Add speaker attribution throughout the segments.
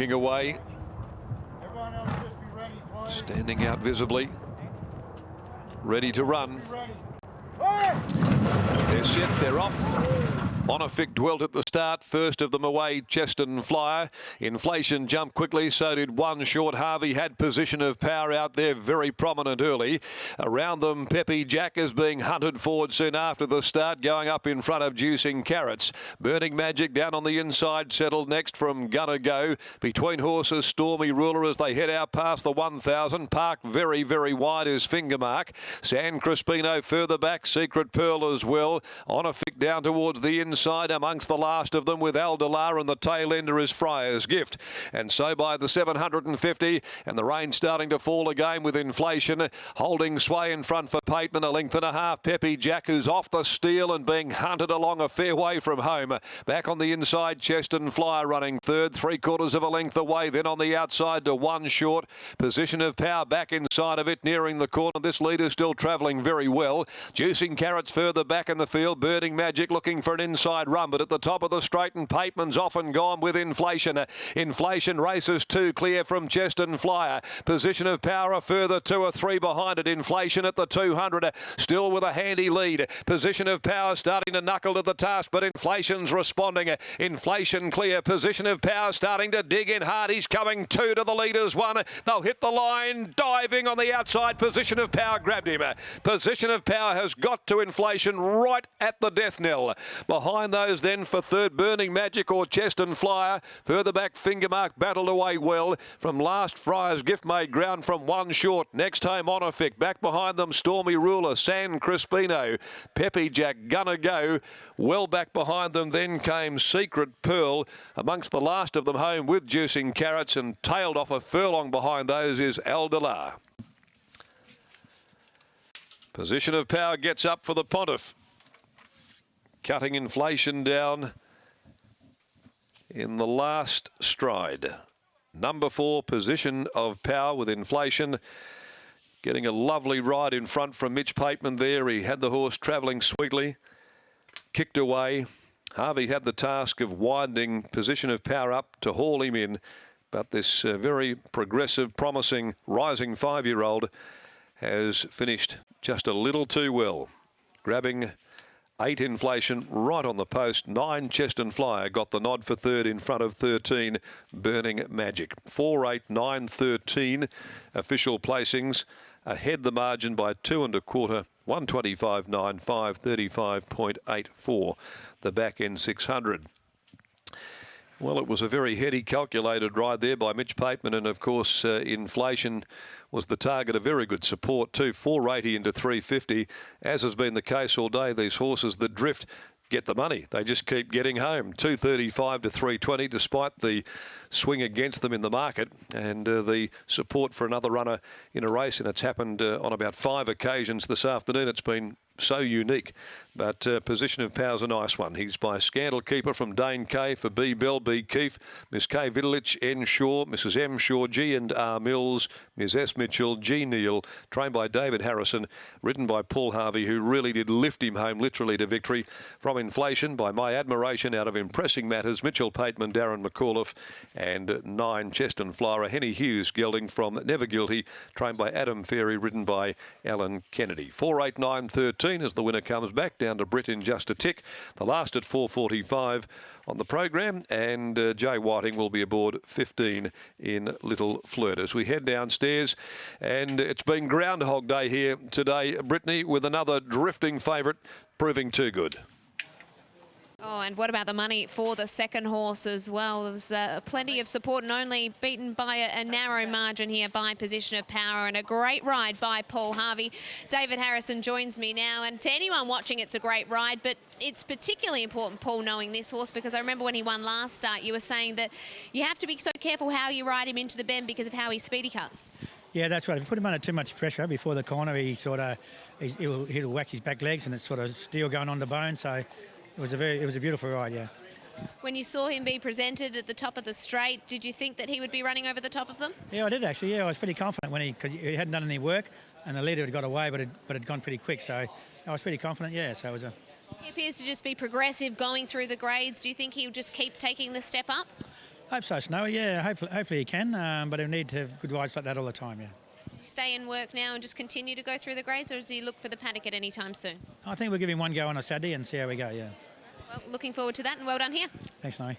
Speaker 1: Looking away.
Speaker 2: Everyone else just be ready, please.
Speaker 1: Standing out visibly. Ready to run. They're set, they're off. Monofic dwelt at the start, first of them away, Cheston Flyer. Inflation jumped quickly, so did One Short. Harvey had position of power out there, very prominent early. Around them, Peppy Jack is being hunted forward soon after the start, going up in front of Juicing Carrots. Burning Magic down on the inside, settled next from Gonna Go. Between horses, Stormy Ruler as they head out past the 1,000. Parked very, very wide is Fingermark. San Crispino further back, Secret Pearl as well. Monofic down towards the inside amongst the last of them with Aldelar, and the tail ender is Friar's Gift. And so by the 750, and the rain starting to fall again with Inflation, holding sway in front for Pateman, a length and a half. Peppy Jack, who's off the steel and being hunted along a fair way from home. Back on the inside, Cheston Flyer running third, 3/4 of a length away. Then on the outside to One Short. Position of power back inside of it, nearing the corner. This leader still travelling very well. Juicing Carrots further back in the field. Burning Magic looking for an inside run, but at the top of the straight, and Pateman's off and gone with Inflation. Inflation races two clear from Cheston Flyer. Position of power a further 2 or 3 behind it. Inflation at the 200, still with a handy lead. Position of power starting to knuckle to the task, but Inflation's responding. Inflation clear. Position of power starting to dig in hard. He's coming 2 to the leaders 1. They'll hit the line, diving on the outside. Position of power grabbed him. Position of power has got to Inflation right at the death knell. Behind those then for third, Burning Magic or Cheston Flyer. Further back, Fingermark battled away well. From last, Friar's Gift made ground from One Short. Next home, Monofic. Back behind them, Stormy Ruler, San Crispino, Peppy Jack, Gonna Go. Well back behind them then came Secret Pearl. Amongst the last of them home with Juicing Carrots, and tailed off a furlong behind those is Aldelar. Position of power gets up for the Pontiff. Cutting Inflation down in the last stride. Number 4, Position of Power with Inflation. Getting a lovely ride in front from Mitch Pateman there. He had the horse travelling sweetly. Kicked away. Harvey had the task of winding Position of Power up to haul him in. But this very progressive, promising, rising 5-year-old has finished just a little too well. Grabbing 8 Inflation right on the post. 9 Cheston Flyer got the nod for third in front of 13 Burning Magic. 4, 8, 9, 13 official placings. Ahead the margin by 2 1/4. 125.95, 35.84. The back end 600. Well, it was a very heady, calculated ride there by Mitch Pateman, and of course Inflation was the target of very good support too. 480 into 350, as has been the case all day. These horses that drift get the money. They just keep getting home. 235 to 320, despite the swing against them in the market and the support for another runner in a race. And it's happened on about 5 occasions this afternoon. It's been so unique. But Position of Power's a nice one. He's by Scandal Keeper from Dane K for B. Bell, B. Keefe, Miss K. Vidalich, N. Shaw, Mrs. M. Shaw, G. and R. Mills, Ms. S. Mitchell, G. Neal, trained by David Harrison, ridden by Paul Harvey, who really did lift him home literally to victory. From Inflation, by My Admiration, out of Impressing Matters, Mitchell Pateman, Darren McAuliffe, and 9 Cheston Flyer, Henny Hughes gelding from Never Guilty, trained by Adam Ferry, ridden by Alan Kennedy. 4, 8, 9, 13 as the winner comes back down to Britt in just a tick. The last at 4:45 on the program, and Jay Whiting will be aboard 15 in Little Flirt as we head downstairs. And it's been Groundhog Day here today, Brittany, with another drifting favourite proving too good.
Speaker 3: Oh, and what about the money for the second horse as well? There was plenty of support and only beaten by a narrow margin here by Position of Power, and a great ride by Paul Harvey. David Harrison joins me now, and to anyone watching, it's a great ride, but it's particularly important, Paul, knowing this horse, because I remember when he won last start, you were saying that you have to be so careful how you ride him into the bend because of how he speedy cuts. Yeah, that's right. If you put him under too much pressure before the corner, he'll whack his back legs, and it's sort of steel going on the bone, so it was a beautiful ride, yeah. When you saw him be presented at the top of the straight, did you think that he would be running over the top of them? Yeah, I did actually. Yeah, I was pretty confident because he hadn't done any work, and the leader had got away, but had gone pretty quick. So I was pretty confident. Yeah, so it was a. He appears to just be progressive, going through the grades. Do you think he'll just keep taking the step up?
Speaker 4: Hope so, Snowy. Yeah, hopefully he can. But he'll need to have good rides like that all the time. Yeah.
Speaker 3: Does he stay in work now and just continue to go through the grades, or does he look for the paddock at any time soon?
Speaker 4: I think we'll give him one go on a Saturday and see how we go. Yeah.
Speaker 3: Well, looking forward to that, and well done here.
Speaker 4: Thanks, Snowy.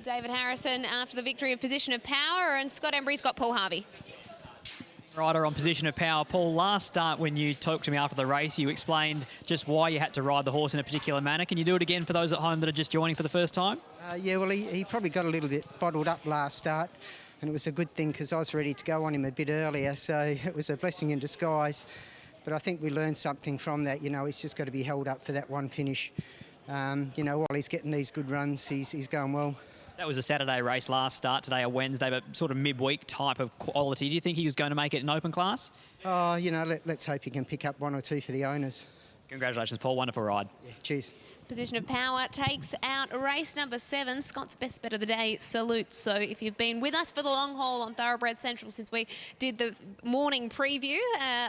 Speaker 3: David Harrison after the victory of Position of Power, and Scott Embry's got Paul Harvey.
Speaker 5: Rider on Position of Power. Paul, last start when you talked to me after the race, you explained just why you had to ride the horse in a particular manner. Can you do it again for those at home that are just joining for the first time?
Speaker 6: Yeah, well, he probably got a little bit bottled up last start, and it was a good thing because I was ready to go on him a bit earlier, so it was a blessing in disguise. But I think we learned something from that. You know, he's just got to be held up for that one finish. You know, while he's getting these good runs, he's going well.
Speaker 5: That was a Saturday race last start, today a Wednesday, but sort of midweek type of quality. Do you think he was going to make it in open class?
Speaker 6: Oh, you know, let's hope he can pick up one or two for the owners.
Speaker 5: Congratulations, Paul. Wonderful ride.
Speaker 6: Yeah, cheers.
Speaker 3: Position of Power takes out race number 7, Scott's best bet of the day, Salute. So if you've been with us for the long haul on Thoroughbred Central since we did the morning preview,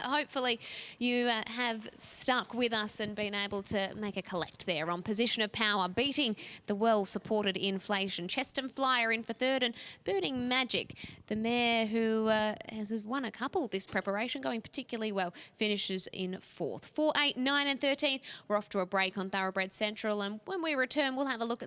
Speaker 3: hopefully you have stuck with us and been able to make a collect there on Position of Power, beating the well-supported Inflation. Cheston Flyer in for third, and Burning Magic, the mare who has won a couple this preparation, going particularly well, finishes in fourth. 4, 8, 9 and 13. We're off to a break on Thoroughbred Central, and when we return, we'll have a look at